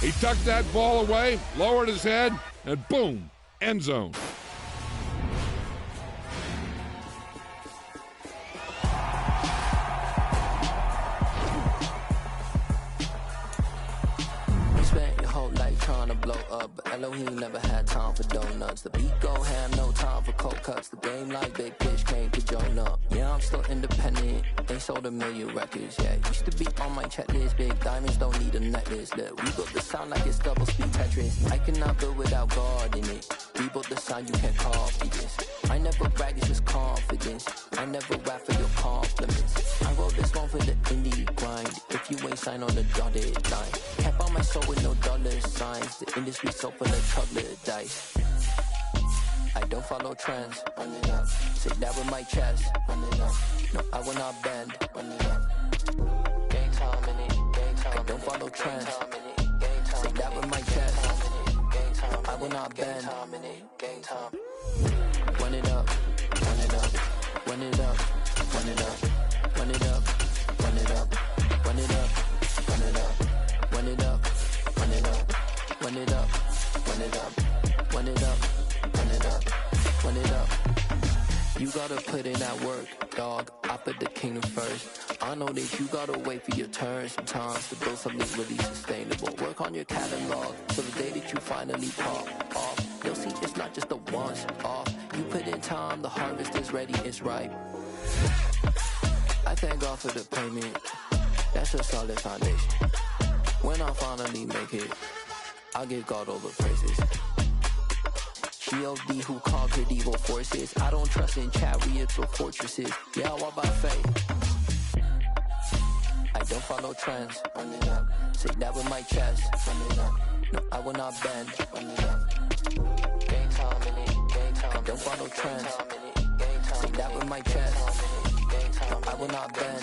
He tucked that ball away, lowered his head, and boom, end zone. Trying to blow up, but Elohim never had time for donuts. The beat go ham, no time for cold cuts. The game like Big Fish came to join up. Yeah, I'm still independent, ain't sold a million records yet. Used to be on my checklist, big diamonds don't need a necklace. Look, we built the sound like it's double speed Tetris. I cannot build without God in it. We built the sound, you can't copy this. I never brag, it's just confidence. I never rap for your compliments. I wrote this one for the indie grind. If you ain't signed on the dotted line, kept on my soul with no dollar signs. The industry so full of chocolate dice. I don't follow trends. Run it up. Say that with my chest. Run it up. No, I will not bend. Run it up. Game time in it. Game time. I don't follow trends. Say that with my chest. I will not bend. Game time. Run it up. Run it up. Run it up. Run it up. Run it up. Run it up. Run it up. Run it up. Run it up. Run it up. Run it up, run it up, run it up, run it up, run it up. You gotta put in that work, dog. I put the kingdom first. I know that you gotta wait for your turn sometimes to build something really sustainable. Work on your catalog, so the day that you finally pop off, you'll see it's not just a once off. You put in time, the harvest is ready, it's ripe. I thank God for the payment, that's a solid foundation. When I finally make it, I'll give God all the praises. G.O.D. who conquered evil forces. I don't trust in chariots or fortresses. Yeah, I walk by faith. I don't follow trends. Run it up. Say that with my chest. Run it up. No, I will not bend. Run it up. Game time in it. Game time. I don't follow trends. Say that with my chest. No, I will not bend.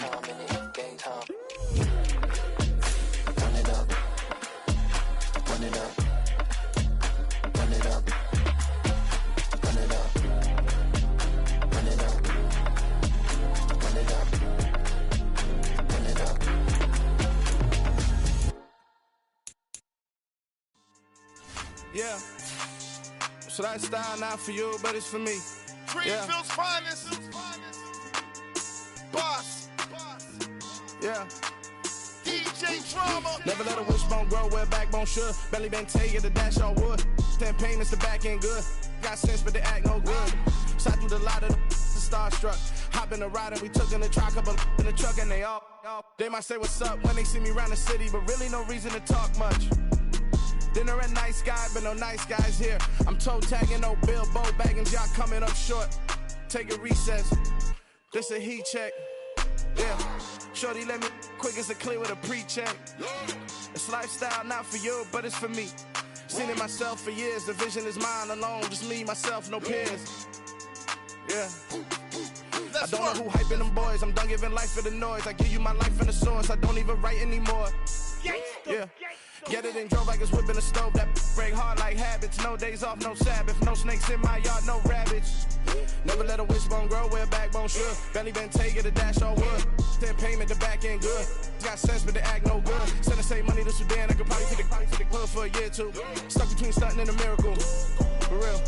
Game time. Run it up. Run it up. Run it up. Run it up. Run it up. Run it up. Run it up. Yeah. So that style not for you, but it's for me. Greenfield's finest. Boss. Yeah. DJ Drama. Never let a wishbone grow where a backbone should. Belly been taken to dash on wood. 10 payments, the back end good. Got sense, but they act no good. Shot through the lot of the starstruck. Hop in the ride and we took in the truck, up in the truck, and they all. They might say what's up when they see me around the city, but really no reason to talk much. Dinner at nice guy, but no nice guys here. I'm toe tagging, no Bilbo bagging, y'all coming up short. Take a recess. This a heat check. Yeah. Shorty let me quick as a clear with a pre-check. It's lifestyle not for you, but it's for me. Seen it myself for years. The vision is mine alone. Just me, myself, no peers. Yeah. I don't know who hyping them boys. I'm done giving life for the noise. I give you my life in the source. I don't even write anymore. Yeah. Get it and drove like it's whipping a stove. That break hard like habits. No days off, no Sabbath. No snakes in my yard, no rabbits. Never let a wishbone grow where a backbone should. Belly been taken to dash on wood. 10 payment, the back end good. Got sense, but they act no good. Send the same money to Sudan. I could probably take the hood for a year or two. Stuck between stunting and a miracle. For real.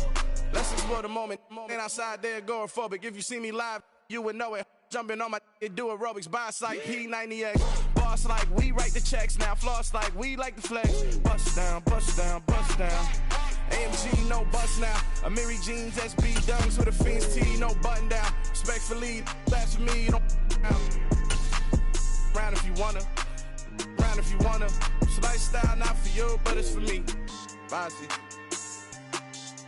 Let's explore the moment. Ain't outside there agoraphobic. If you see me live, you would know it. Jumping on my do aerobics, buys like P90X. Boss like we write the checks now. Floss like we like the flex. Bust down, bust down, bust down. AMG, no bust now. Amiri jeans, SB dunks with a Fiends T, no button down. Respectfully, that's for me, you don't round if you wanna. Round if you wanna. It's lifestyle not for you, but it's for me. Bossy.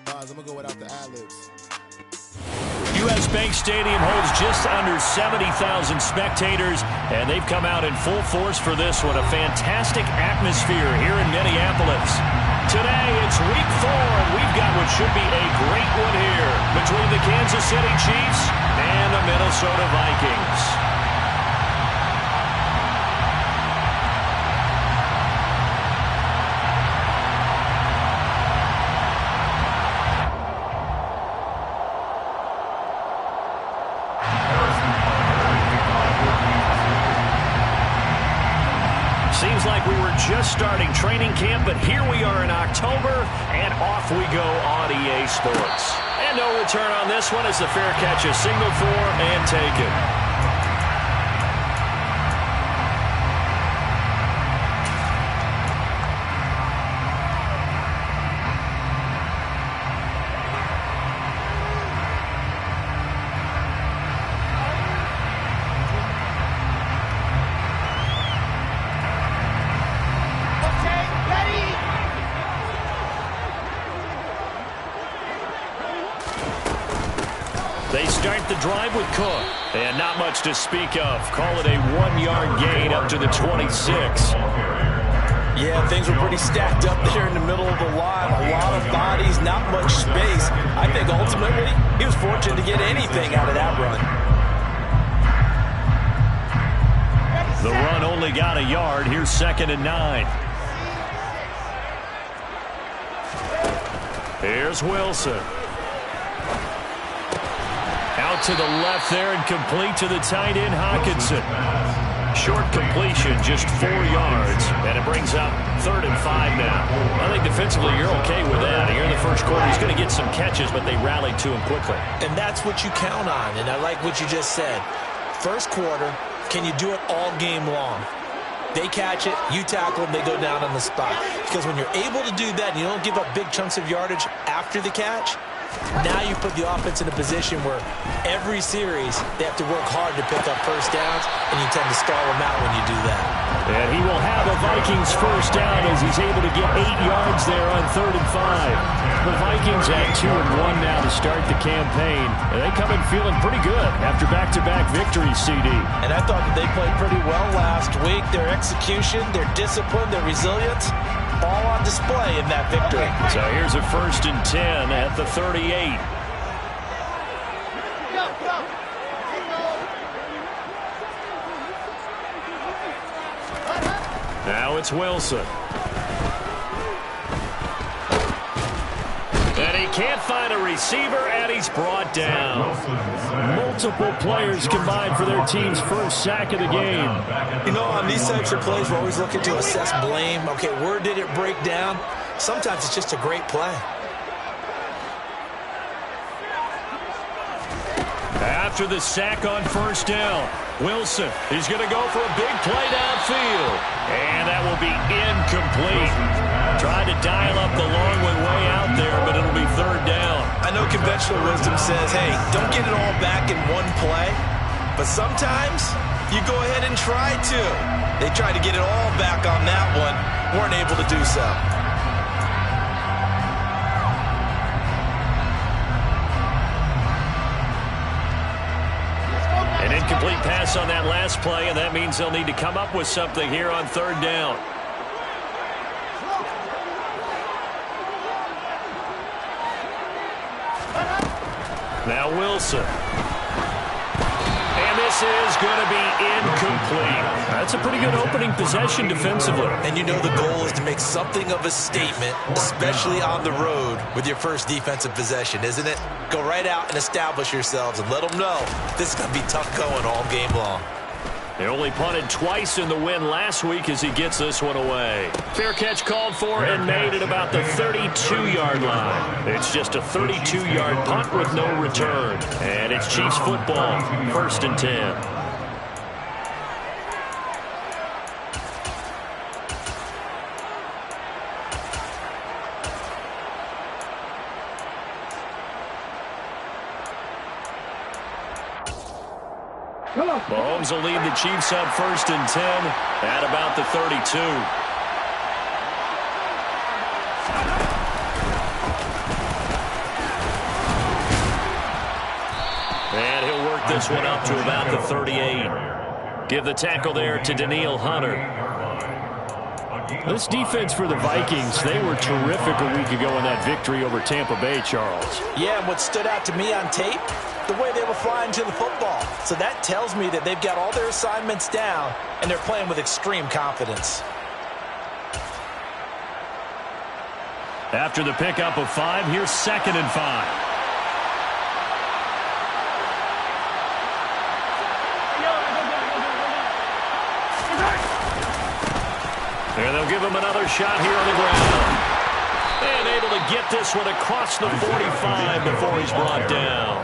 I'm gonna go without the ad-libs. U.S. Bank Stadium holds just under 70,000 spectators, and they've come out in full force for this one. A fantastic atmosphere here in Minneapolis. Today, it's week 4, and we've got what should be a great one here between the Kansas City Chiefs and the Minnesota Vikings. like we were just starting training camp, but here we are in October, and off we go on EA Sports. And no return on this one as the fair catch is signaled for and taken. They start the drive with Cook. And not much to speak of. Call it a 1-yard gain up to the 26. Yeah, things were pretty stacked up there in the middle of the line. A lot of bodies, not much space. I think ultimately he was fortunate to get anything out of that run. The run only got a yard. Here's 2nd and 9. Here's Wilson. Out to the left there and complete to the tight end, Hockenson. Short completion, just 4 yards, and it brings up 3rd and 5 now. I think defensively you're okay with that. Here in the first quarter, he's going to get some catches, but they rallied to him quickly. And that's what you count on, and I like what you just said. First quarter, can you do it all game long? They catch it, you tackle them, they go down on the spot. Because when you're able to do that and you don't give up big chunks of yardage after the catch, now you put the offense in a position where every series they have to work hard to pick up first downs, and you tend to stall them out when you do that. And he will have a Vikings first down as he's able to get 8 yards there on 3rd and 5. The Vikings at 2-1 now to start the campaign. And they come in feeling pretty good after back-to-back victories, CD. And I thought that they played pretty well last week. Their execution, their discipline, their resilience, all on display in that victory. So here's a 1st and 10 at the 38. Now it's Wilson. And he can't find a receiver, and he's brought down. Multiple players combined for their team's first sack of the game. You know, on these types of plays, we're always looking to assess blame. Okay, where did it break down? Sometimes it's just a great play. After the sack on 1st down, Wilson, he's going to go for a big play downfield. And that will be incomplete. Tried to dial up the long way out there, but it'll be 3rd down. I know conventional wisdom says, hey, don't get it all back in one play. But sometimes you go ahead and try to. They tried to get it all back on that one, weren't able to do so. An incomplete pass on that last play, and that means they'll need to come up with something here on 3rd down. Now Wilson. And this is going to be incomplete. That's a pretty good opening possession defensively. And you know the goal is to make something of a statement, especially on the road with your first defensive possession, isn't it? Go right out and establish yourselves and let them know this is going to be tough going all game long. They only punted twice in the win last week as he gets this one away. Fair catch called for and made at about the 32-yard line. It's just a 32-yard punt with no return. And it's Chiefs football, 1st and 10. Mahomes will lead the Chiefs up 1st and 10 at about the 32. And he'll work this one up to about the 38. Give the tackle there to Danielle Hunter. This defense for the Vikings, they were terrific a week ago in that victory over Tampa Bay, Charles. Yeah, and what stood out to me on tape, the way they were flying to the football. So that tells me that they've got all their assignments down, and they're playing with extreme confidence. After the pickup of 5, here's 2nd and 5. And they'll give him another shot here on the ground. And able to get this one across the 45 before he's brought down.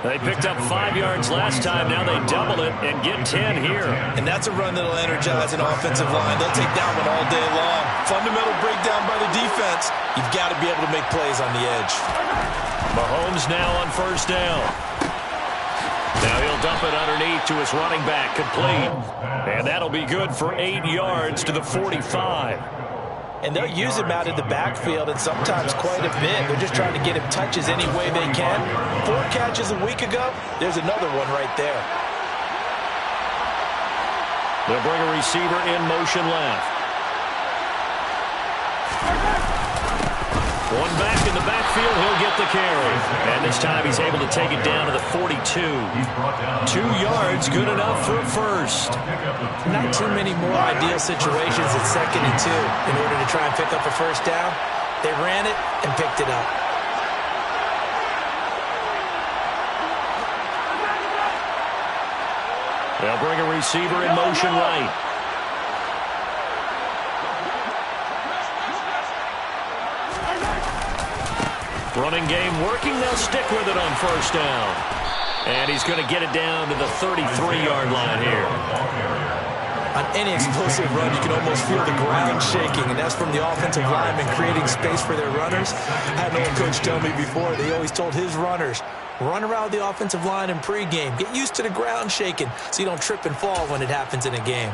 They picked up 5 yards last time. Now they double it and get 10 here. And that's a run that'll energize an offensive line. They'll take that one all day long. Fundamental breakdown by the defense. You've got to be able to make plays on the edge. Mahomes now on first down. Now he'll dump it underneath to his running back, complete. And that'll be good for 8 yards to the 45. And they'll use him out in the backfield, and sometimes quite a bit. They're just trying to get him touches any way they can. 4 catches a week ago, there's another one right there. They'll bring a receiver in motion left. One back in the backfield, he'll get the carry. And this time he's able to take it down to the 42. 2 yards, good enough for a first. Not too many more ideal situations at 2nd and 2 in order to try and pick up a first down. They ran it and picked it up. They'll bring a receiver in motion right. Running game working. They'll stick with it on first down. And he's going to get it down to the 33-yard line here. On any explosive run, you can almost feel the ground shaking, and that's from the offensive linemen creating space for their runners. I had an old coach tell me before, they always told his runners, run around the offensive line in pregame. Get used to the ground shaking so you don't trip and fall when it happens in a game.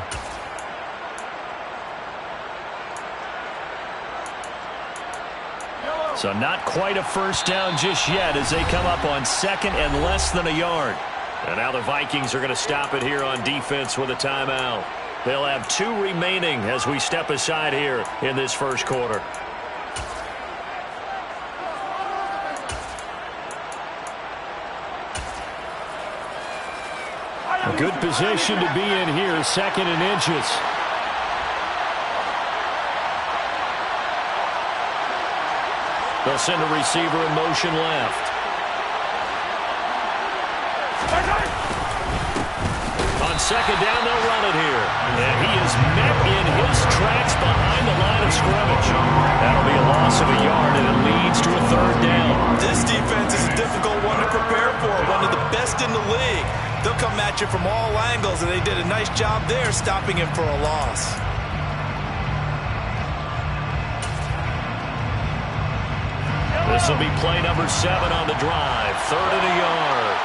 So not quite a first down just yet as they come up on 2nd and less than a yard. And now the Vikings are going to stop it here on defense with a timeout. They'll have 2 remaining as we step aside here in this first quarter. A good position to be in here, 2nd and inches. They'll send a receiver in motion left. On 2nd down, they'll run it here. And he is met in his tracks behind the line of scrimmage. That'll be a loss of a yard, and it leads to a 3rd down. This defense is a difficult one to prepare for, one of the best in the league. They'll come at you from all angles, and they did a nice job there stopping him for a loss. This will be play number 7 on the drive. 3rd and a yard.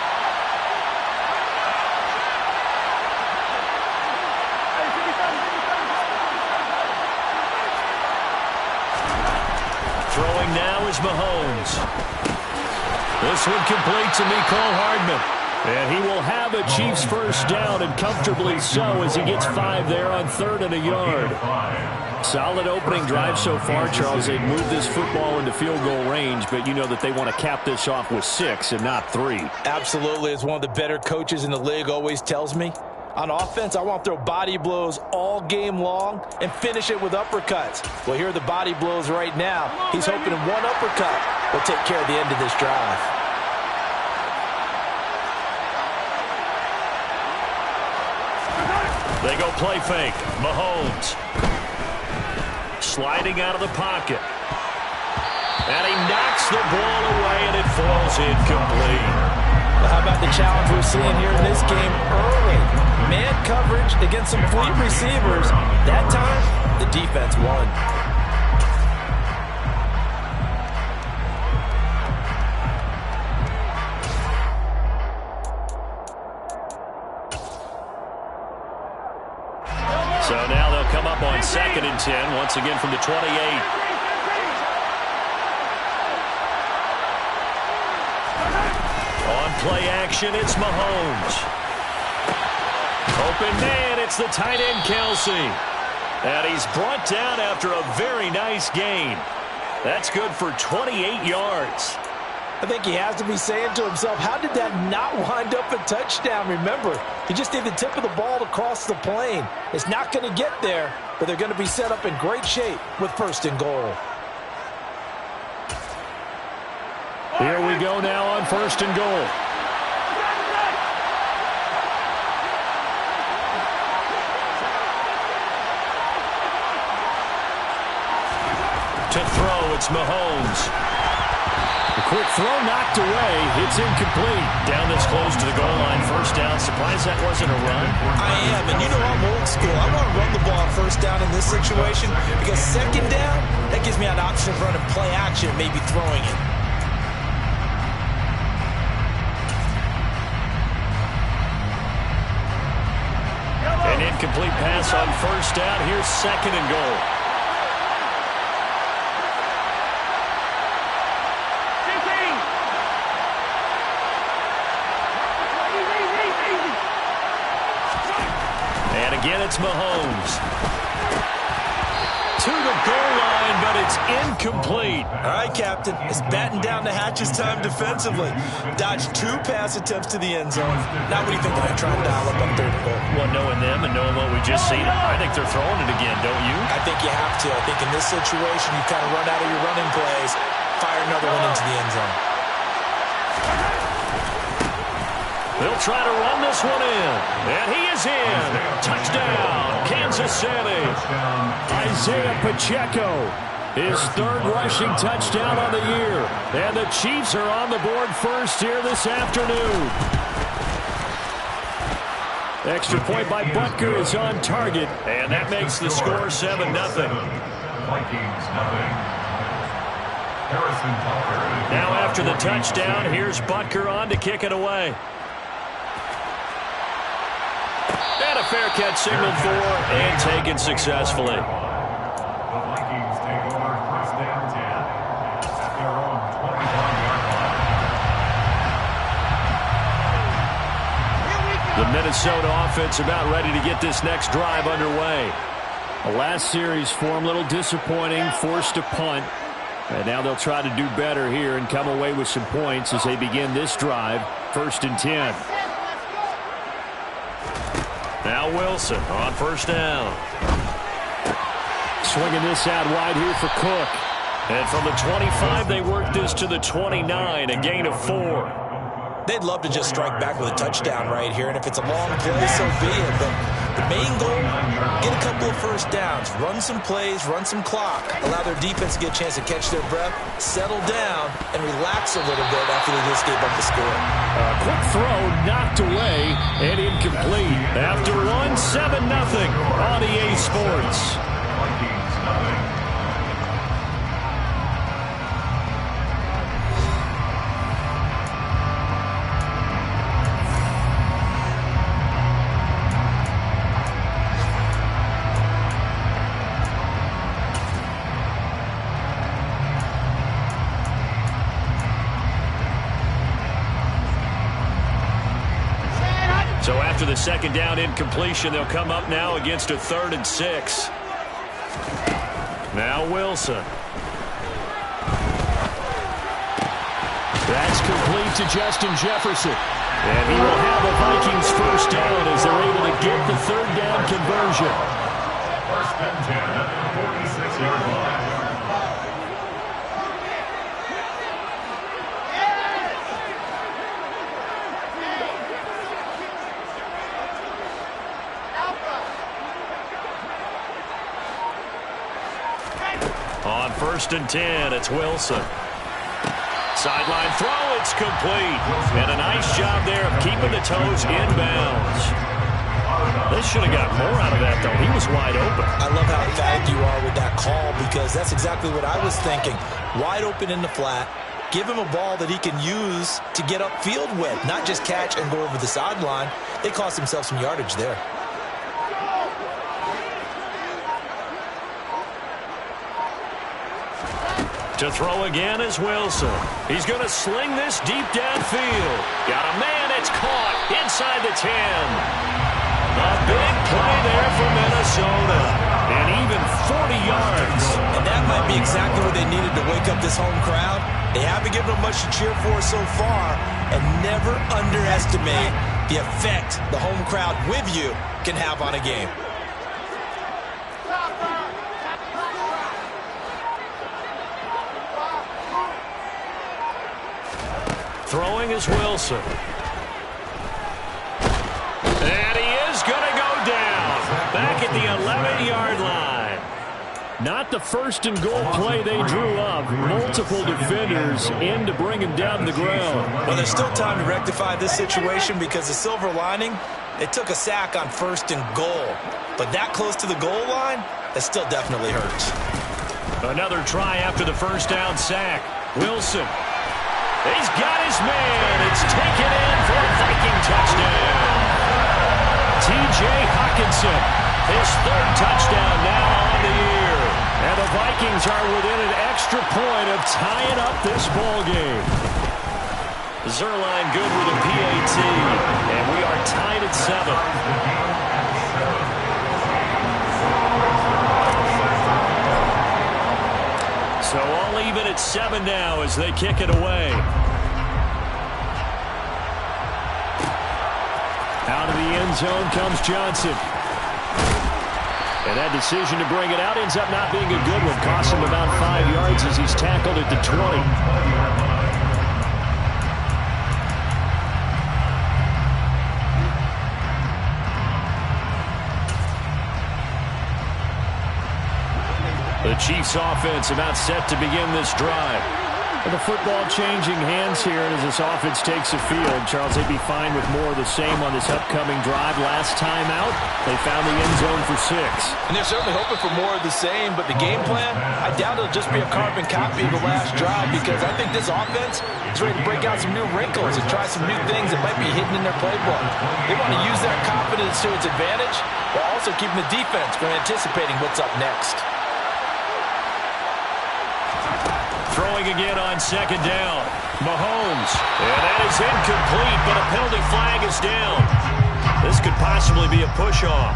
Throwing now is Mahomes. This one complete to Mecole Hardman. And he will have a Chiefs first down, and comfortably so, as he gets 5 there on 3rd and a yard. Solid opening drive so far, Charles. They've moved this football into field goal range, but you know that they want to cap this off with 6 and not 3. Absolutely. As one of the better coaches in the league always tells me, on offense, I want to throw body blows all game long and finish it with uppercuts. Well, here are the body blows right now. He's hoping one uppercut will take care of the end of this drive. They go play fake. Mahomes. Sliding out of the pocket. And he knocks the ball away, and it falls incomplete. Well, how about the challenge we're seeing here in this game early? Man coverage against some fleet receivers. That time, the defense won. So now they'll come up on 2nd and 10, once again from the 28. On play action, it's Mahomes. Open man, it's the tight end, Kelsey. And he's brought down after a very nice gain. That's good for 28 yards. I think he has to be saying to himself, how did that not wind up a touchdown? Remember, he just did the tip of the ball to cross the plane. It's not going to get there, but they're going to be set up in great shape with 1st and goal. Here we go now on 1st and goal. To throw, it's Mahomes. The quick throw knocked away. It's incomplete. Down this close to the goal line. First down. Surprised that wasn't a run. I am, and you know I'm old school. I want to run the ball on first down in this situation because second down, that gives me an option of running play action, maybe throwing it. An incomplete pass on first down. Here's second and goal. And again, it's Mahomes. To the goal line, but it's incomplete. All right, Captain. It's batten down the hatches time defensively. Dodged 2 pass attempts to the end zone. Now what do you think? I try and dial up on third and goal? Well, knowing them and knowing what we just seen, I think they're throwing it again, don't you? I think you have to. I think in this situation, you kind of run out of your running plays, fire another one into the end zone. They'll try to run this one in. And he is in. Touchdown, Kansas City. Isaiah Pacheco, his 3rd rushing touchdown on the year. And the Chiefs are on the board first here this afternoon. Extra point by Butker is on target. And that makes the score 7-0. Now after the touchdown, here's Butker on to kick it away. And a fair catch signaled for and taken successfully. The Vikings take over first down 10 at their own 25-yard line. The Minnesota offense about ready to get this next drive underway. The last series for them, a little disappointing, forced to punt. And now they'll try to do better here and come away with some points as they begin this drive, 1st and 10. Now Wilson on first down. Swinging this out wide here for Cook. And from the 25, they work this to the 29, a gain of 4. They'd love to just strike back with a touchdown right here, and if it's a long play, so be it. But the main goal, get a couple of first downs, run some plays, run some clock, allow their defense to get a chance to catch their breath, settle down, and relax a little bit after they just gave up the score. A quick throw knocked away and incomplete. After 7-0 on EA Sports. Vikings nothing. So after the second down incompletion, they'll come up now against a 3rd and 6. Now Wilson. That's complete to Justin Jefferson. And he will have the Vikings first down as they're able to get the 3rd down conversion. First and 10 at the 46-yard line. On 1st and 10, it's Wilson. Sideline throw, it's complete. And a nice job there of keeping the toes inbounds. They should have got more out of that, though. He was wide open. I love how emphatic you are with that call because that's exactly what I was thinking. Wide open in the flat. Give him a ball that he can use to get upfield with, not just catch and go over the sideline. They cost themselves some yardage there. To throw again is Wilson. He's going to sling this deep downfield. Got a man, it's caught inside the 10. A big play there for Minnesota. And even 40 yards. And that might be exactly what they needed to wake up this home crowd. They haven't given them much to cheer for so far. And never underestimate the effect the home crowd with you can have on a game. Throwing is Wilson. And he is going to go down. Back at the 11-yard line. Not the first and goal play they drew up. Multiple defenders in to bring him down to the ground. Well, there's still time to rectify this situation because the silver lining, they took a sack on first and goal. But that close to the goal line, that still definitely hurts. Another try after the first down sack. Wilson. He's got his man. It's taken in for a Viking touchdown. T.J. Hawkinson, his third touchdown now on the year. And the Vikings are within an extra point of tying up this ball game. Zerline good with a PAT, and we are tied at 7. So all even at 7 now as they kick it away. Out of the end zone comes Johnson. And that decision to bring it out ends up not being a good one. Costs him about 5 yards as he's tackled at the 20. The Chiefs offense about set to begin this drive. And the football changing hands here as this offense takes the field. Charles, they'd be fine with more of the same on this upcoming drive. Last time out, they found the end zone for 6. And they're certainly hoping for more of the same, but the game plan, I doubt it'll just be a carbon copy of the last drive because I think this offense is ready to break out some new wrinkles and try some new things that might be hidden in their playbook. They want to use that confidence to its advantage while also keeping the defense from anticipating what's up next. Throwing again on second down. Mahomes. And that is incomplete, but a penalty flag is down. This could possibly be a push-off.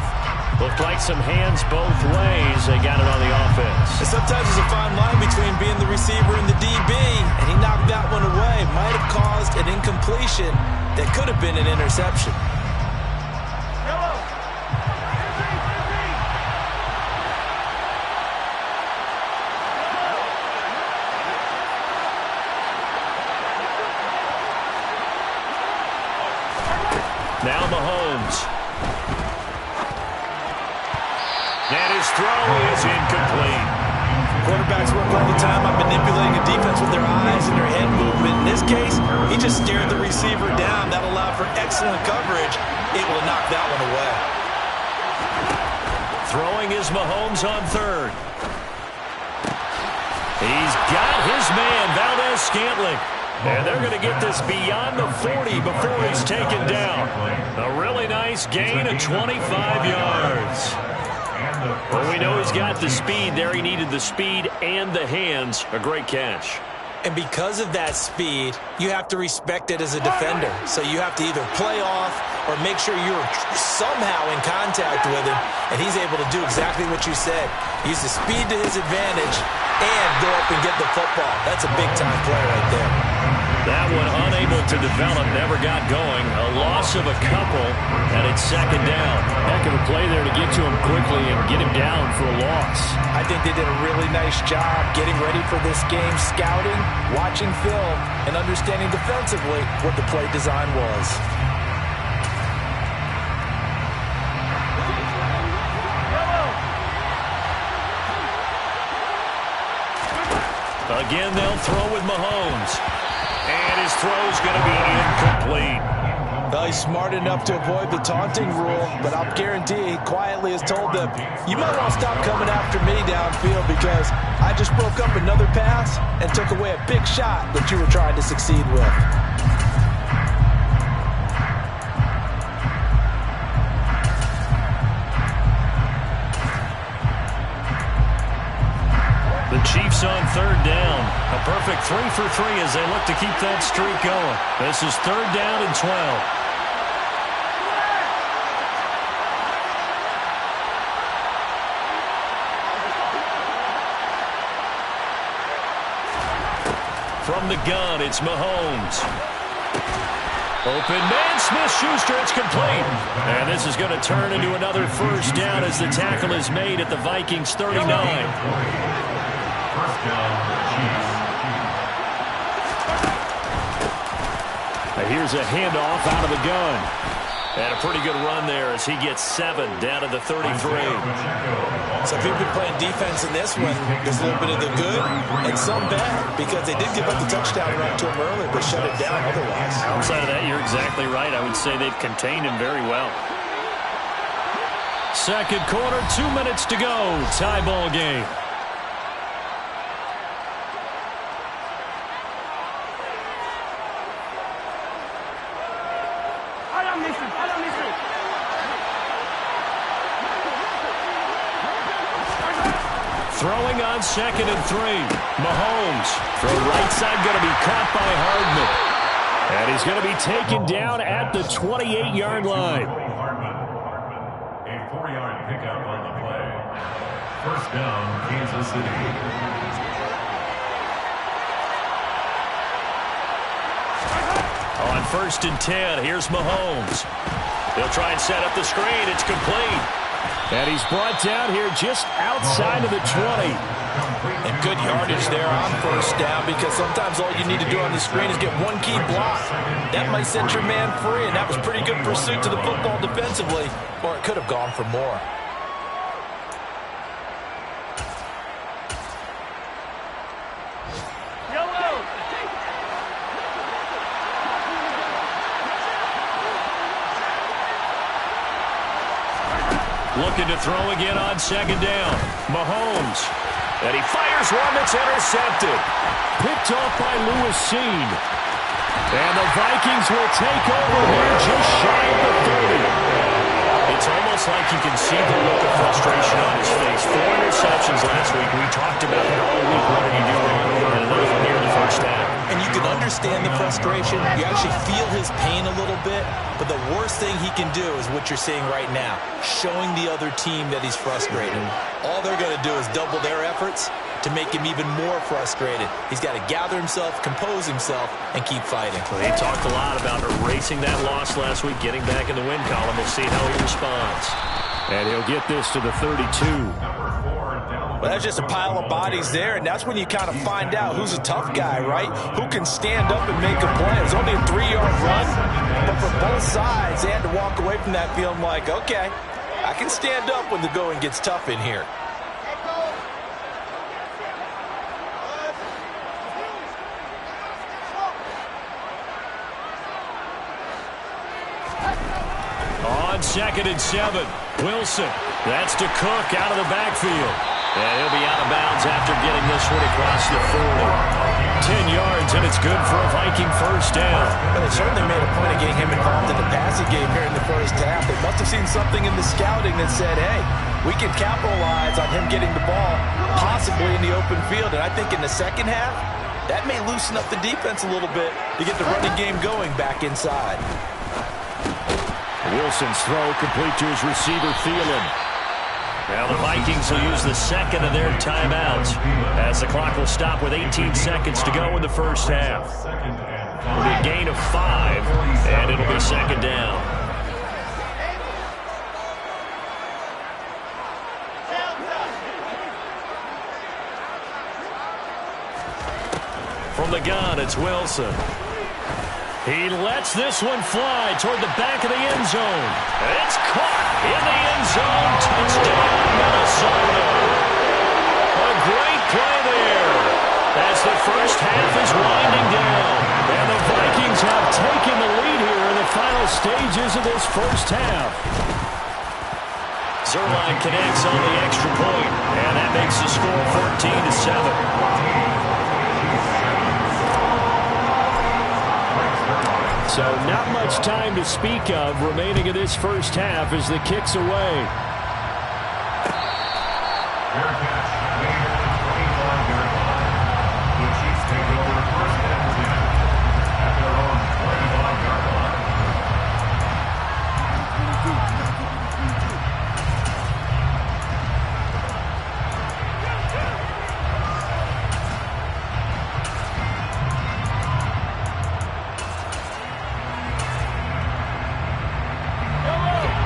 Looked like some hands both ways. They got it on the offense. And sometimes there's a fine line between being the receiver and the DB, and he knocked that one away. Might have caused an incompletion that could have been an interception. Now Mahomes. And his throw is incomplete. Quarterbacks work all the time on manipulating a defense with their eyes and their head movement. In this case, he just stared the receiver down. That allowed for excellent coverage, able to knock that one away. Throwing is Mahomes on third. He's got his man, Valdez-Scantling. And they're going to get this beyond the 40 before he's taken down. A really nice gain of 25 yards. Well, we know he's got the speed there. He needed the speed and the hands. A great catch. And because of that speed, you have to respect it as a defender. So you have to either play off or make sure you're somehow in contact with him. And he's able to do exactly what you said. Use the speed to his advantage and go up and get the football. That's a big-time play right there. That one unable to develop, never got going. A loss of a couple, and it's second down. Heck of a play there to get to him quickly and get him down for a loss. I think they did a really nice job getting ready for this game, scouting, watching film, and understanding defensively what the play design was. Again, they'll throw with Mahomes. And his throw's going to be incomplete. Well, he's smart enough to avoid the taunting rule, but I'll guarantee he quietly has told them, you might want to stop coming after me downfield because I just broke up another pass and took away a big shot that you were trying to succeed with. The Chiefs on third down. A perfect 3 for 3 as they look to keep that streak going. This is third down and 12. From the gun, it's Mahomes. Open man, Smith-Schuster, it's complete. And this is going to turn into another first down as the tackle is made at the Vikings 39. Here's a handoff out of the gun. And a pretty good run there as he gets 7 down to the 33. So if you've been playing defense in this one, there's a little bit of the good and some bad, because they did give up the touchdown run to him earlier, but shut it down otherwise. Outside of that, you're exactly right. I would say they've contained him very well. Second quarter, 2 minutes to go. Tie ball game. Throwing on 2nd and 3. Mahomes. Throw right side going to be caught by Hardman. And he's going to be taken down at the 28-yard line. A 4-yard pickup on the play. First down, Kansas City. On 1st and 10, here's Mahomes. He'll try and set up the screen. It's complete. And he's brought down here just outside of the 20. And good yardage there on first down, because sometimes all you need to do on the screen is get one key block. That might set your man free, and that was pretty good pursuit to the football defensively, or it could have gone for more. Looking to throw again on 2nd down. Mahomes. And he fires one that's intercepted. Picked off by Lewis Seen. And the Vikings will take over here just shy of the 30. It's almost like you can see the look of frustration on his face. 4 interceptions last week. We talked about it all week. What did he do wrong? And another one here in the first half. And you can understand the frustration. You actually feel his pain a little bit. But the worst thing he can do is what you're seeing right now, showing the other team that he's frustrated. All they're going to do is double their efforts to make him even more frustrated. He's got to gather himself, compose himself, and keep fighting. Well, he talked a lot about erasing that loss last week, getting back in the win column. We'll see how he responds. And he'll get this to the 32. Well, that's just a pile of bodies there, and that's when you kind of find out who's a tough guy, right? Who can stand up and make a play. It was only a 3-yard run, but for both sides, they had to walk away from that feeling like, okay, I can stand up when the going gets tough in here. On 2nd and 7, Wilson. That's to Cook out of the backfield. And he'll be out of bounds after getting this one across the 40. 10 yards, and it's good for a Viking first down. But they certainly made a point of getting him involved in the passing game here in the first half. They must have seen something in the scouting that said, hey, we can capitalize on him getting the ball, possibly in the open field. And I think in the second half, that may loosen up the defense a little bit to get the running game going back inside. Wilson's throw complete to his receiver, Thielen. Now the Vikings will use the second of their timeouts as the clock will stop with 18 seconds to go in the first half. It'll be a gain of 5, and it'll be 2nd down. From the gun, it's Wilson. He lets this one fly toward the back of the end zone. It's caught in the end zone. Touchdown, Minnesota. A great play there as the first half is winding down. And the Vikings have taken the lead here in the final stages of this first half. Zerline connects on the extra point, and that makes the score 14-7. So not much time to speak of remaining in this first half as the kick's away. Fair catch made at the 25-yard line. The Chiefs take over 1st and 10 at their own 25-yard line.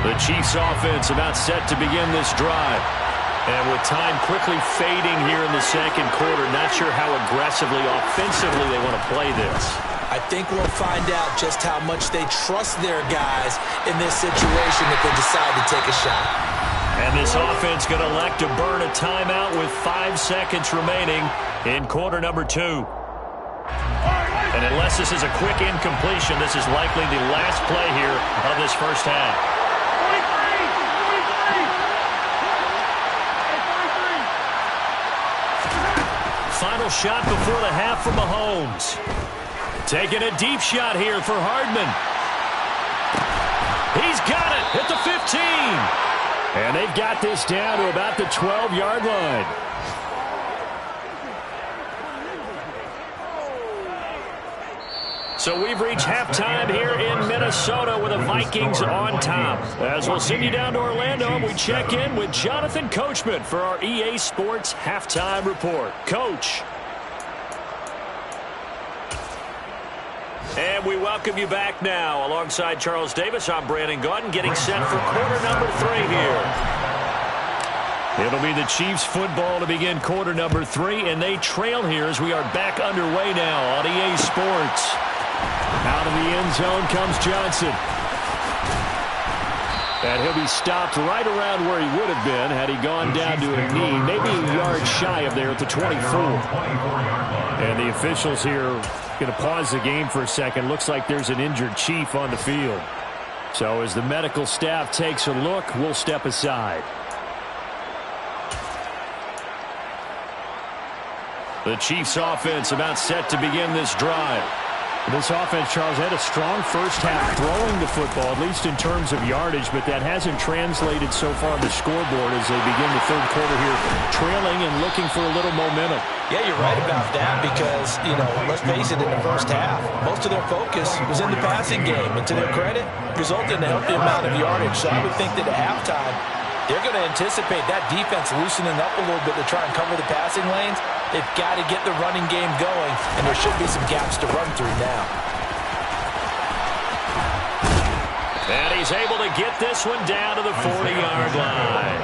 The Chiefs offense about set to begin this drive. And with time quickly fading here in the second quarter, not sure how aggressively, offensively they want to play this. I I think we'll find out just how much they trust their guys in this situation if they decide to take a shot. And this offense going to elect to burn a timeout with 5 seconds remaining in quarter number 2. And unless this is a quick incompletion, this is likely the last play here of this first half. Final shot before the half from Mahomes. Taking a deep shot here for Hardman. He's got it at the 15. And they've got this down to about the 12-yard line. So we've reached halftime here in Minnesota with the Vikings on top. As we'll send you down to Orlando, we check in with Jonathan Coachman for our EA Sports Halftime Report. Coach. And we welcome you back now. Alongside Charles Davis, I'm Brandon Gaudin, getting set for quarter number 3 here. It'll be the Chiefs football to begin quarter number 3, and they trail here as we are back underway now on EA Sports. Out of the end zone comes Johnson. And he'll be stopped right around where he would have been had he gone down to a knee, maybe a yard shy of there at the 24. And the officials here going to pause the game for a second. Looks like there's an injured Chief on the field. So as the medical staff takes a look, we'll step aside. The Chiefs offense about set to begin this drive. This offense, Charles, had a strong first half throwing the football, at least in terms of yardage, but that hasn't translated so far on the scoreboard as they begin the third quarter here, trailing and looking for a little momentum. Yeah, you're right about that because, let's face it, in the first half, most of their focus was in the passing game. And to their credit, resulted in a healthy amount of yardage. So I would think that at halftime, they're going to anticipate that defense loosening up a little bit to try and cover the passing lanes. They've got to get the running game going, and there should be some gaps to run through now. And he's able to get this one down to the 40-yard line.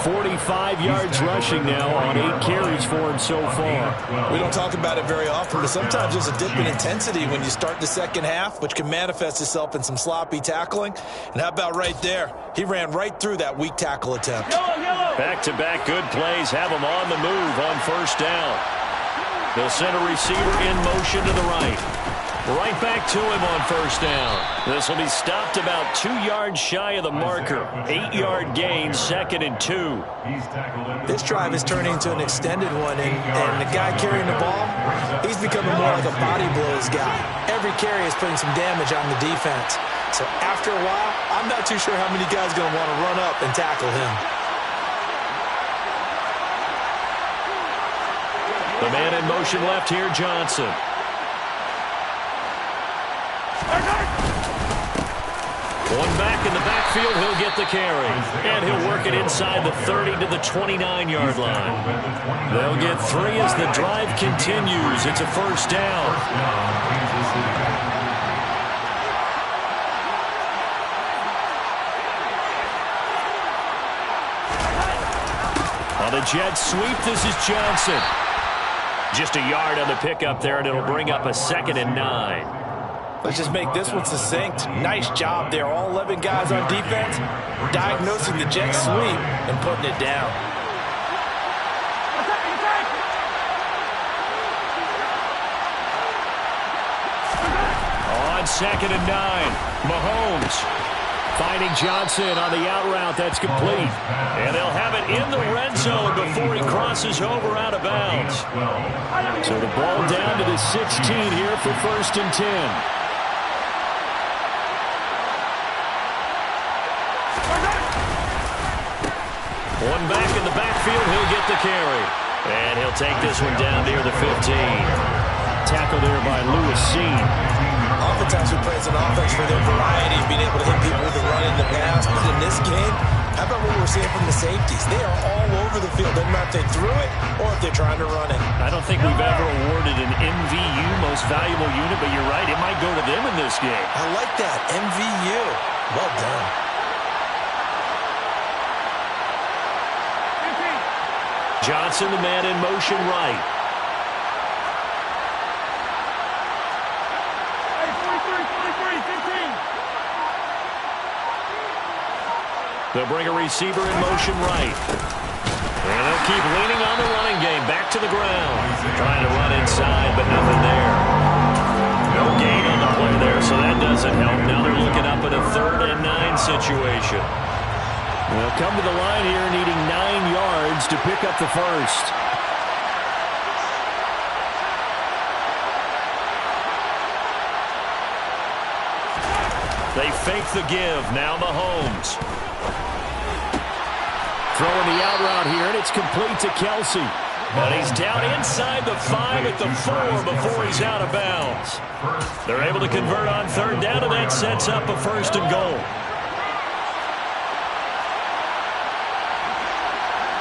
45 yards rushing now on 8 carries for him so far. We don't talk about it very often, but sometimes there's a dip in intensity when you start the second half, which can manifest itself in some sloppy tackling. And how about right there? He ran right through that weak tackle attempt. Back-to-back good plays have him on the move on first down. They'll send a receiver in motion to the right. Right back to him on first down. This will be stopped about 2 yards shy of the marker. 8-yard gain, 2nd and 2. This drive is turning into an extended one, and the guy carrying the ball, he's becoming more like a body blows guy. Every carry is putting some damage on the defense. So after a while, I'm not too sure how many guys are going to want to run up and tackle him. The man in motion left here, Johnson. One back in the backfield, he'll get the carry. And he'll work it inside the 30 to the 29-yard line. They'll get 3 as the drive continues. It's a first down. On the jet sweep, this is Johnson. Just a yard on the pickup there, and it'll bring up a 2nd and 9. Let's just make this one succinct. Nice job there. All 11 guys on defense diagnosing the jet sweep and putting it down. On 2nd and 9, Mahomes finding Johnson on the out route. That's complete. And they'll have it in the red zone before he crosses over out of bounds. So the ball down to the 16 here for 1st and 10. One back in the backfield, he'll get the carry. And he'll take this one down near the 15. Tackle there by Lewis Seen. Oftentimes we praise an offense for their variety of being able to hit people with the run in the pass. But in this game, how about what we're seeing from the safeties? They are all over the field. Doesn't matter if they threw it or if they're trying to run it. I don't think we've ever awarded an MVU, most valuable unit, but you're right, it might go to them in this game. I like that, MVU. Well done. Johnson, the man in motion right. They'll bring a receiver in motion right. And they'll keep leaning on the running game. Back to the ground. Trying to run inside, but nothing there. No gain on the play there, so that doesn't help. Now they're looking up at a 3rd and 9 situation. They'll come to the line here needing 9 yards to pick up the first. They fake the give. Now Mahomes. Throwing the out route here, and it's complete to Kelsey. And he's down inside the 5 at the 4 before he's out of bounds. They're able to convert on 3rd down, and that sets up a 1st and goal.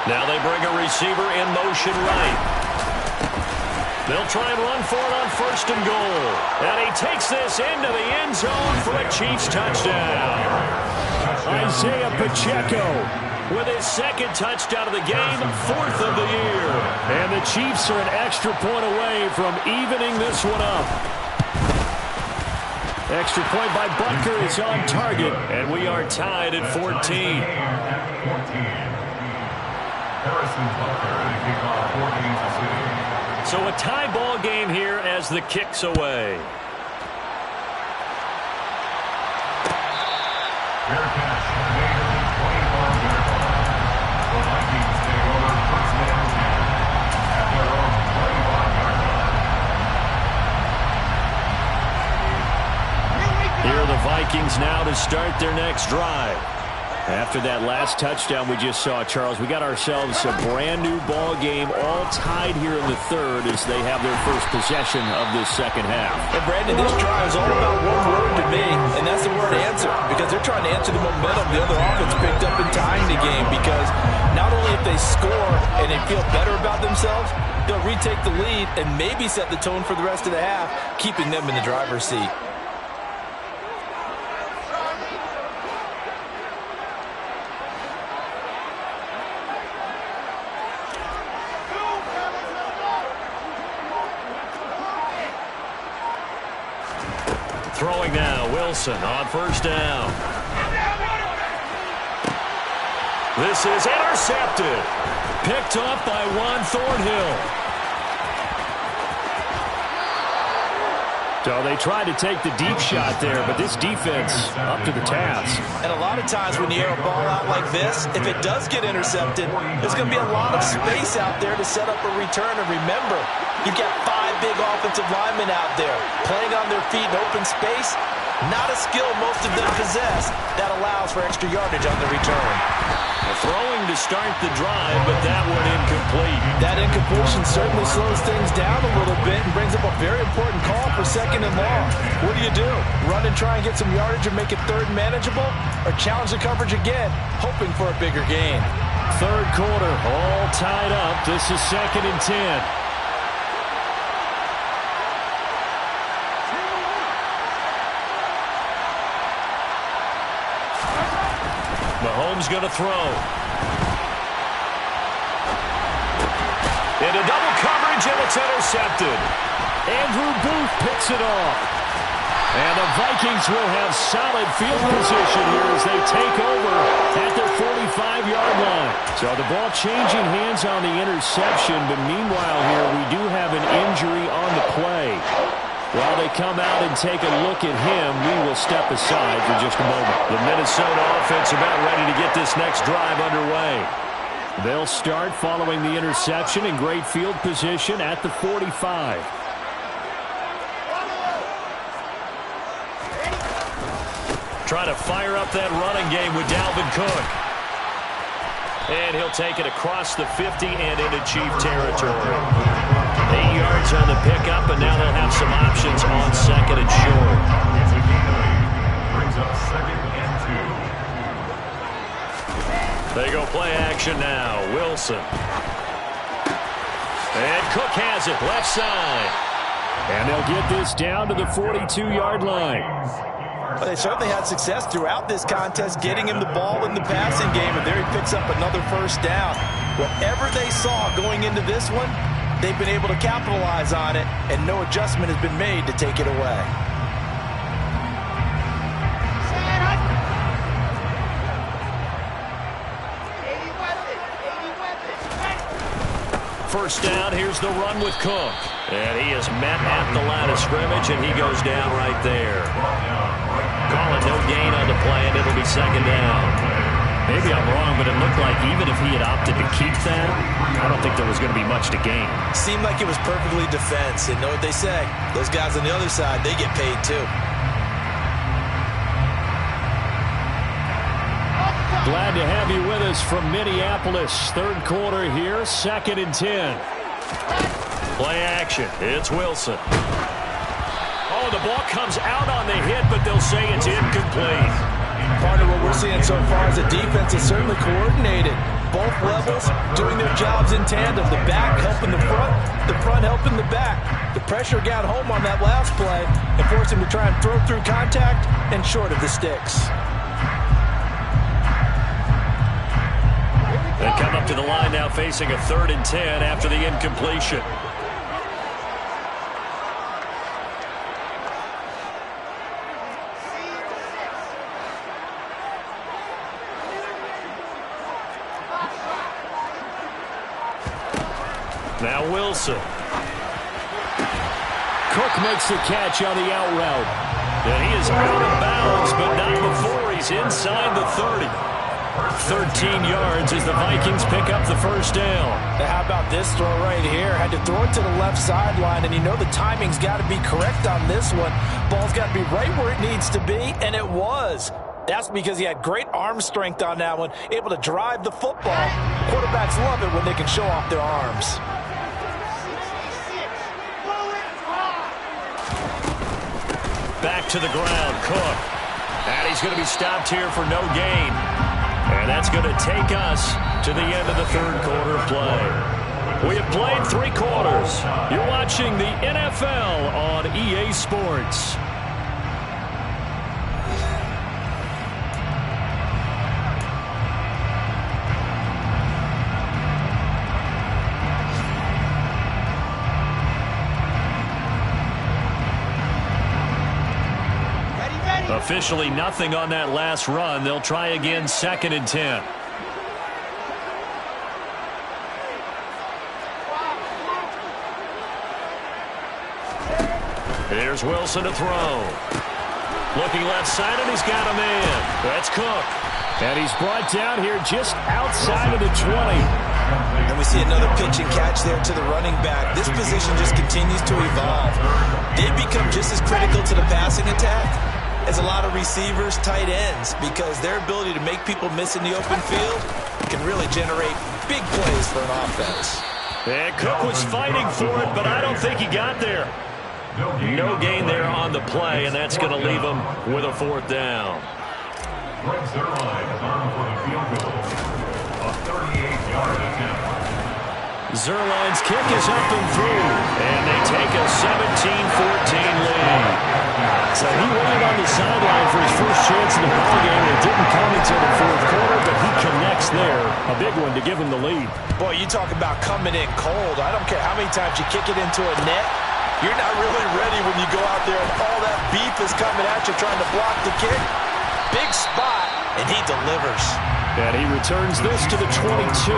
Now they bring a receiver in motion right. They'll try and run for it on 1st and goal. And he takes this into the end zone for a Chiefs touchdown. Isaiah Pacheco with his 2nd touchdown of the game, 4th of the year. And the Chiefs are an extra point away from evening this one up. Extra point by Butker is on target, and we are tied at 14. So a tie ball game here as the kick's away. Here are the Vikings now to start their next drive. After that last touchdown we just saw, Charles, we got ourselves a brand-new ball game, all tied here in the 3rd as they have their first possession of this 2nd half. And, Brandon, this drive is all about one word to me, and that's the word answer, because they're trying to answer the momentum the other offense picked up in tying the game, because not only if they score and they feel better about themselves, they'll retake the lead and maybe set the tone for the rest of the half, keeping them in the driver's seat. Throwing now, Wilson on 1st down. This is intercepted. Picked up by Juan Thornhill. So they tried to take the deep shot there, but this defense up to the task. And a lot of times when you air a ball out like this, if it does get intercepted, there's going to be a lot of space out there to set up a return. And remember, you've got 5 big offensive linemen out there playing on their feet in open space. Not a skill most of them possess that allows for extra yardage on the return. Throwing to start the drive, but that one incomplete. That incompletion certainly slows things down a little bit and brings up a very important call for 2nd and long. What do? Run and try and get some yardage and make it 3rd manageable, or challenge the coverage again, hoping for a bigger gain? 3rd quarter, all tied up. This is 2nd and 10. Mahomes going to throw. Into double coverage, and it's intercepted. Andrew Booth picks it off. And the Vikings will have solid field position here as they take over at their 45-yard line. So the ball changing hands on the interception, but meanwhile here we do have an injury on the play. While they come out and take a look at him, we will step aside for just a moment. The Minnesota offense about ready to get this next drive underway. They'll start following the interception in great field position at the 45. Trying to fire up that running game with Dalvin Cook. And he'll take it across the 50 and into Chief territory. 8 yards on the pickup, and now they'll have some options on 2nd and short. Brings up 2nd and 2. They go play action now. Wilson. And Cook has it, left side. And they'll get this down to the 42-yard line. Well, they certainly had success throughout this contest getting him the ball in the passing game, and there he picks up another 1st down. Whatever they saw going into this one, they've been able to capitalize on it, and no adjustment has been made to take it away. first down. Here's the run with Cook. And he is met at the line of scrimmage, and he goes down right there. Calling no gain on the play, and it'll be second down. Maybe I'm wrong, but it looked like even if he had opted to keep that, I don't think there was going to be much to gain. Seemed like it was perfectly defense. And know what they say? Those guys on the other side, they get paid too. Glad to have you with us from Minneapolis. Third quarter here, 2nd and 10. Play action. It's Wilson. Oh, the ball comes out on the hit, but they'll say it's incomplete. Part of what we're seeing so far is the defense is certainly coordinated. Both levels doing their jobs in tandem. The back helping the front helping the back. The pressure got home on that last play and forced him to try and throw through contact and short of the sticks. They come up to the line now facing a 3rd and 10 after the incompletion. Now Wilson. Cook makes the catch on the out route. And he is out of bounds, but not before he's inside the 30. 13 yards as the Vikings pick up the first down. Now how about this throw right here? Had to throw it to the left sideline, and you know the timing's got to be correct on this one. Ball's got to be right where it needs to be, and it was. That's because he had great arm strength on that one, able to drive the football. Quarterbacks love it when they can show off their arms. Back to the ground, Cook. And he's going to be stopped here for no gain. And that's going to take us to the end of the third quarter play. We have played 3 quarters. You're watching the NFL on EA Sports. Officially nothing on that last run. They'll try again, 2nd and 10. Here's Wilson to throw. Looking left side, and he's got a man. That's Cook. And he's brought down here just outside of the 20. And we see another pitch and catch there to the running back. This position just continues to evolve. They become just as critical to the passing attack as a lot of receivers, tight ends, because their ability to make people miss in the open field can really generate big plays for an offense. And Cook was fighting for it, but I don't think he got there. No gain there on the play, and that's going to leave him with a 4th down. Zerline's kick is up and through, and they take a 17-14 lead. So he waited on the sideline for his first chance in the ballgame, and it didn't come until the 4th quarter, but he connects there. A big one to give him the lead. Boy, you talk about coming in cold. I don't care how many times you kick it into a net. You're not really ready when you go out there and all that beef is coming at you trying to block the kick. Big spot, and he delivers. And he returns this to the 22.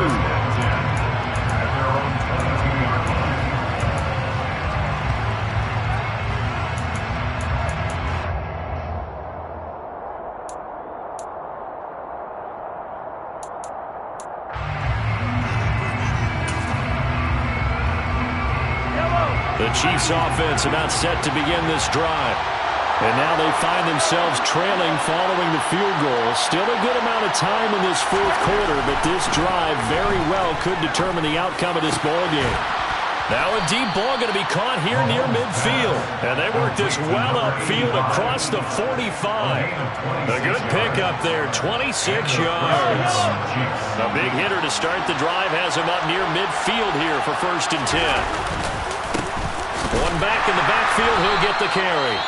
The Chiefs offense about set to begin this drive. And now they find themselves trailing following the field goal. Still a good amount of time in this 4th quarter, but this drive very well could determine the outcome of this ballgame. Now a deep ball going to be caught here near midfield. And they work this well upfield across the 45. A good pickup there, 26 yards. A big hitter to start the drive has him up near midfield here for 1st and 10. One back in the backfield, he'll get the carry.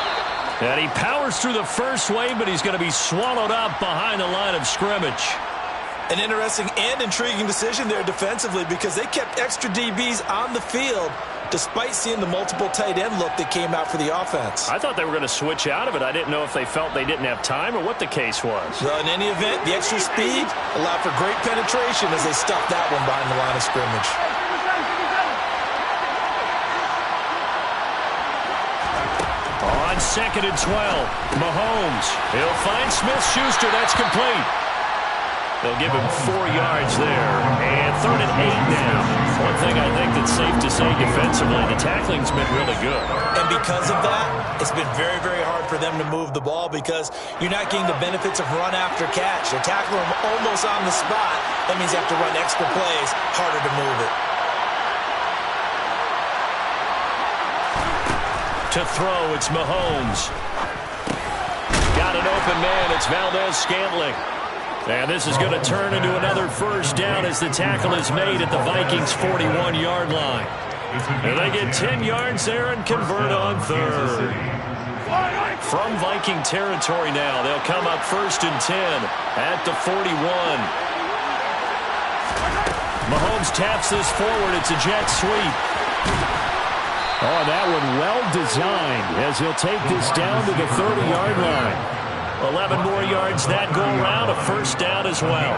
And he powers through the first wave, but he's going to be swallowed up behind the line of scrimmage. An interesting and intriguing decision there defensively because they kept extra DBs on the field despite seeing the multiple tight end look that came out for the offense. I thought they were going to switch out of it. I didn't know if they felt they didn't have time or what the case was. Well, in any event, the extra speed allowed for great penetration as they stuffed that one behind the line of scrimmage. 2nd and 12. Mahomes. He'll find Smith-Schuster. That's complete. They'll give him 4 yards there. And 3rd and 8 now. One thing I think that's safe to say defensively, the tackling's been really good. And because of that, it's been very, very hard for them to move the ball because you're not getting the benefits of run after catch. They're tackling them almost on the spot. That means you have to run extra plays, harder to move it. To throw, it's Mahomes. Got an open man. It's Valdez-Scantling. And this is going to turn into another first down as the tackle is made at the Vikings' 41-yard line. And they get 10 yards there and convert on 3rd. From Viking territory now, they'll come up 1st and 10 at the 41. Mahomes taps this forward. It's a jet sweep. Oh, that one well designed as he'll take this down to the 30-yard line. 11 more yards that go around, a first down as well.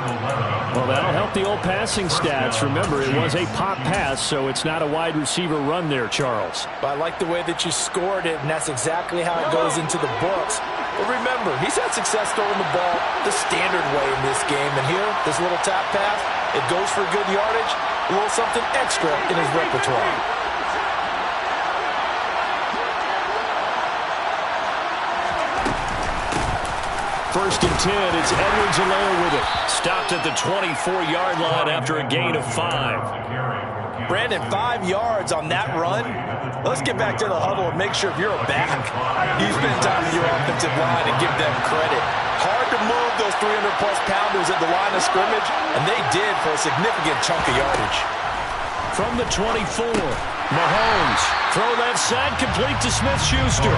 Well, that'll help the old passing stats. Remember, it was a pop pass, so it's not a wide receiver run there, Charles. But I like the way that you scored it, and that's exactly how it goes into the books. But remember, he's had success throwing the ball the standard way in this game. And here, this little tap pass, it goes for good yardage, a little something extra in his repertoire. 1st and 10, it's Edwards-Helaire with it. Stopped at the 24-yard line after a gain of 5. Brandon, 5 yards on that run. Let's get back to the huddle and make sure if you're a back, you spend time with your offensive line and give them credit. Hard to move those 300-plus pounders at the line of scrimmage, and they did for a significant chunk of yardage. From the 24, Mahomes. Throw that side, complete to Smith-Schuster.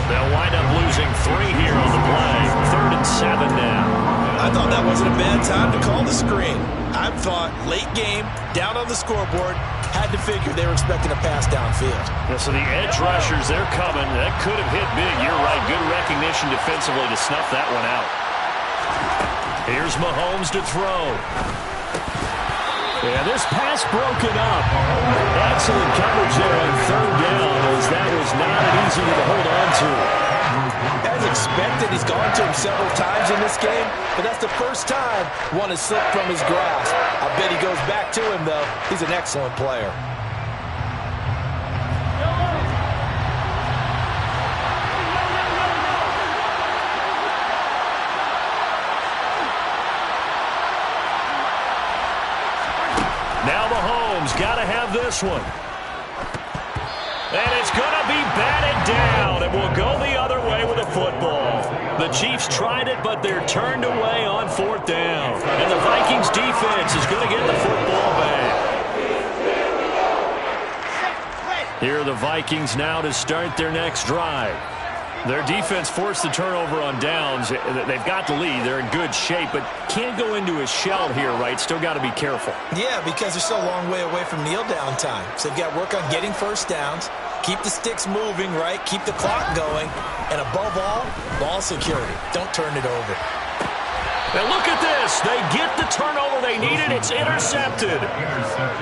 They'll wind up losing 3 here on the play. 3rd and 7 now. I thought that wasn't a bad time to call the screen. I thought late game, down on the scoreboard, had to figure they were expecting a pass downfield. Yeah, so the edge rushers, they're coming. That could have hit big. You're right. Good recognition defensively to snuff that one out. Here's Mahomes to throw. Yeah, this pass broken up. Excellent coverage there on 3rd down, as that was not an easy one to hold on to. As expected, he's gone to him several times in this game, but that's the first time one has slipped from his grasp. I bet he goes back to him, though. He's an excellent player. Now Mahomes got to have this one. And it's going to be batted down, and we'll go the other way with a football. The Chiefs tried it, but they're turned away on 4th down. And the Vikings defense is going to get the football back. Here are the Vikings now to start their next drive. Their defense forced the turnover on downs. They've got the lead. They're in good shape, but can't go into a shell here, right? Still got to be careful. Yeah, because they're still a long way away from kneel down time. So they've got to work on getting first downs, keep the sticks moving, right? Keep the clock going. And above all, ball security. Don't turn it over. Now look at this. They get the turnover they needed. It's intercepted.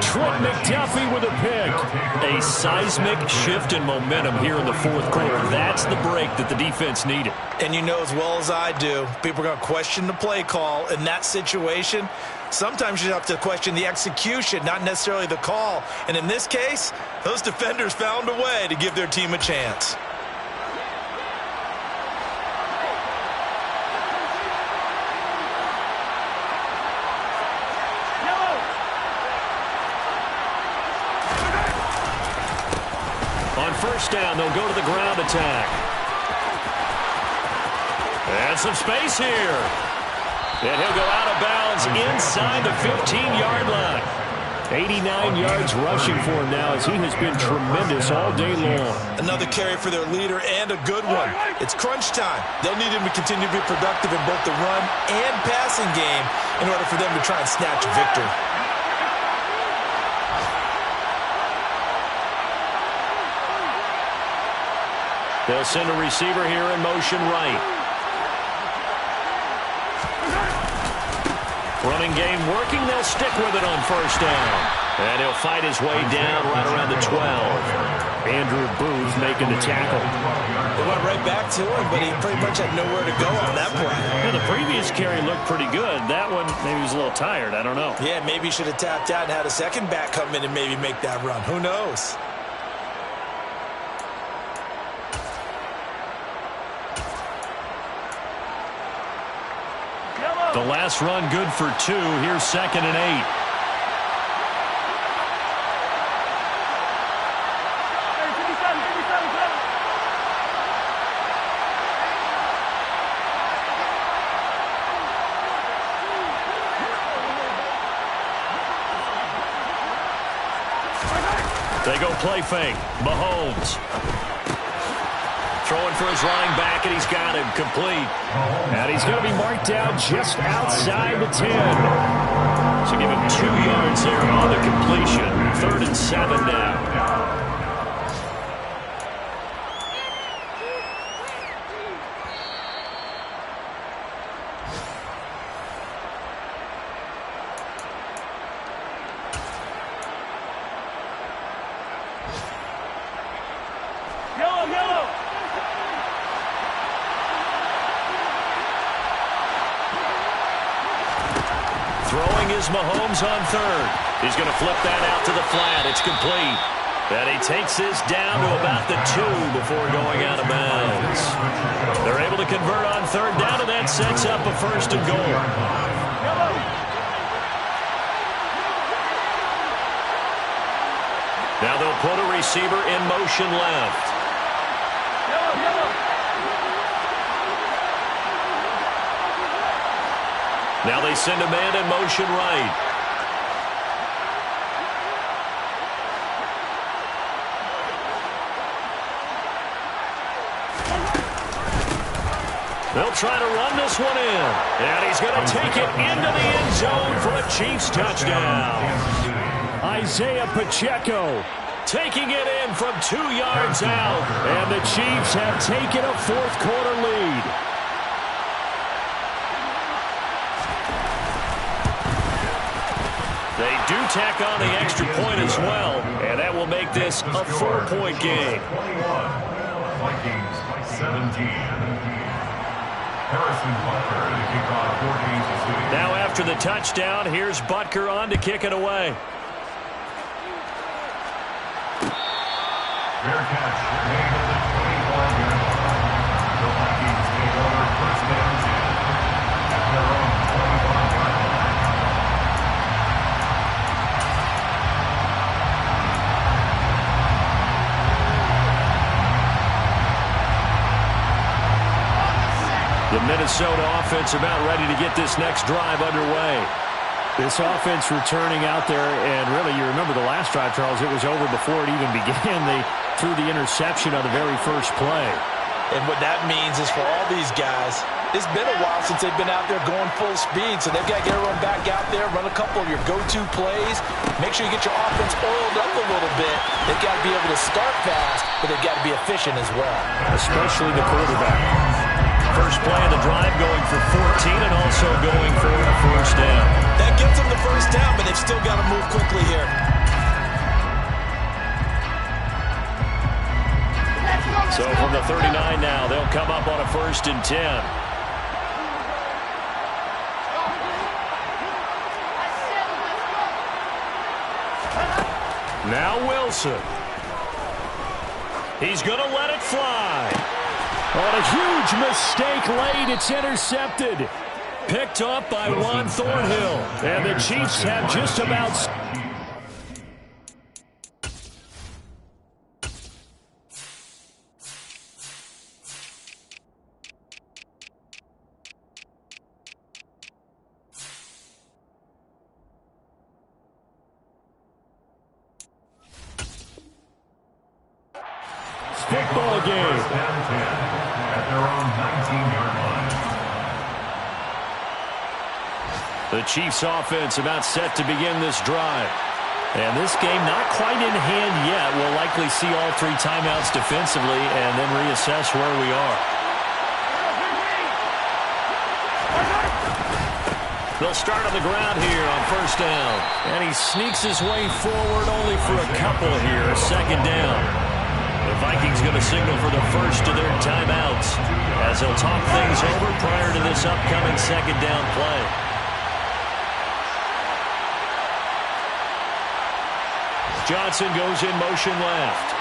Trent McDuffie with a pick. A seismic shift in momentum here in the 4th quarter. That's the break that the defense needed. And you know as well as I do, people are going to question the play call in that situation. Sometimes you have to question the execution, not necessarily the call. And in this case, those defenders found a way to give their team a chance. First down, they'll go to the ground attack. And some space here. And he'll go out of bounds inside the 15-yard line. 89 yards rushing for him now as he has been tremendous all day long. Another carry for their leader and a good one. It's crunch time. They'll need him to continue to be productive in both the run and passing game in order for them to try and snatch a victory. They'll send a receiver here in motion right. Running game working. They'll stick with it on first down. And he'll fight his way down right around the 12. Andrew Booth making the tackle. They went right back to him, but he pretty much had nowhere to go on that play. Yeah, the previous carry looked pretty good. That one, maybe he was a little tired. I don't know. Yeah, maybe he should have tapped out and had a second back come in and maybe make that run. Who knows? The last run good for 2. Here's 2nd and 8. They go play fake. Mahomes. Throwing for his running back, and he's got him complete. And he's going to be marked down just outside the 10. So give him 2 yards there on the completion. 3rd and 7 now. Throwing is Mahomes on 3rd. He's going to flip that out to the flat. It's complete. And he takes this down to about the 2 before going out of bounds. They're able to convert on 3rd down, and that sets up a 1st and goal. Now they'll put a receiver in motion left. Now they send a man in motion right. They'll try to run this one in. And he's going to take it into the end zone for a Chiefs touchdown. Isaiah Pacheco taking it in from 2 yards out. And the Chiefs have taken a 4th quarter lead. They do tack on the extra point as well, and that will make this a 4-point game. 21, Vikings 17. Harrison Butker to kick off for Kansas City. Now after the touchdown, here's Butker on to kick it away. Fair catch made at the 25-yard line. The Vikings take over 1st and 10 at their own 25-yard line. The Minnesota offense about ready to get this next drive underway. This offense returning out there, and really, you remember the last drive, Charles, it was over before it even began. They threw the interception on the very first play. And what that means is for all these guys, it's been a while since they've been out there going full speed, so they've got to get everyone back out there, run a couple of your go-to plays, make sure you get your offense oiled up a little bit. They've got to be able to start fast, but they've got to be efficient as well. Especially the quarterback. First play of the drive going for 14 and also going for a 1st down. That gets them the 1st down, but they've still got to move quickly here. So from the 39 now, they'll come up on a 1st and 10. Now Wilson. He's going to let it fly. On a huge mistake late, it's intercepted. Picked up by Juan Thornhill. And the Chiefs have just about... football game. At their own 19-yard line. The Chiefs offense about set to begin this drive. And this game not quite in hand yet. We'll likely see all 3 timeouts defensively and then reassess where we are. They'll start on the ground here on 1st down. And he sneaks his way forward only for a couple here. 2nd down. The Vikings going to signal for the first of their timeouts as they'll talk things over prior to this upcoming second down play. Johnson goes in motion left.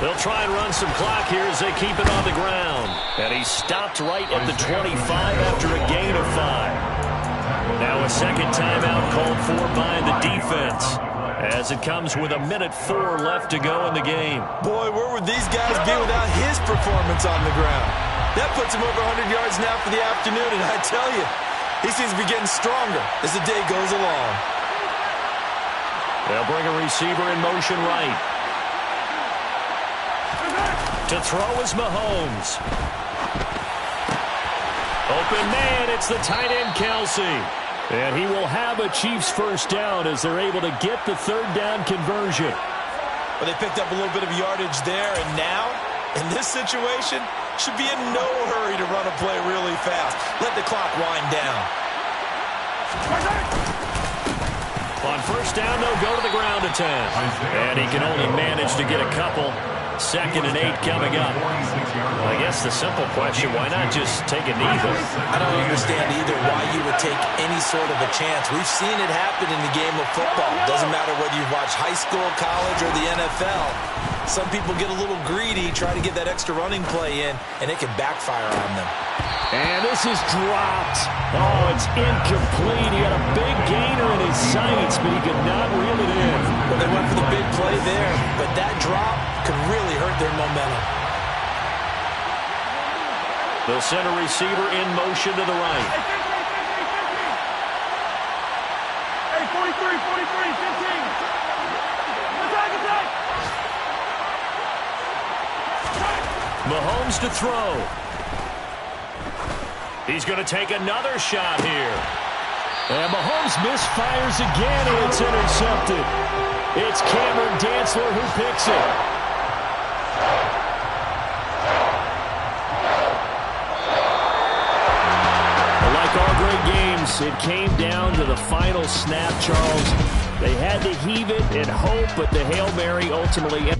They'll try and run some clock here as they keep it on the ground. And he stopped right at the 25 after a gain of 5. Now a second timeout called for by the defense as it comes with 1:04 left to go in the game. Boy, where would these guys be without his performance on the ground? That puts him over 100 yards now for the afternoon, and I tell you, he seems to be getting stronger as the day goes along. They'll bring a receiver in motion right. To throw is Mahomes. Open man, it's the tight end, Kelsey. And he will have a Chiefs first down as they're able to get the third down conversion. Well, they picked up a little bit of yardage there, and now, in this situation, should be in no hurry to run a play really fast. Let the clock wind down. On first down, they'll go to the ground attempt. And he can only manage to get a couple. 2nd and 8 coming up. Well, I guess the simple question, why not just take a knee there? I don't understand either why you would take any sort of a chance. We've seen it happen in the game of football. Doesn't matter whether you watch high school, college, or the NFL. Some people get a little greedy, try to get that extra running play in, and it can backfire on them. And this is dropped. Oh, it's incomplete. He had a big gainer in his sights, but he could not reel it in. Well, they went for the big play there, but that drop could really hurt their momentum. They'll send a receiver in motion to the right. Hey, 43, 15. Attack. Mahomes to throw. He's going to take another shot here. And Mahomes misfires again, and it's intercepted. It's Cameron Dantzler who picks it. Like all great games, it came down to the final snap, Charles. They had to heave it and hope, but the Hail Mary ultimately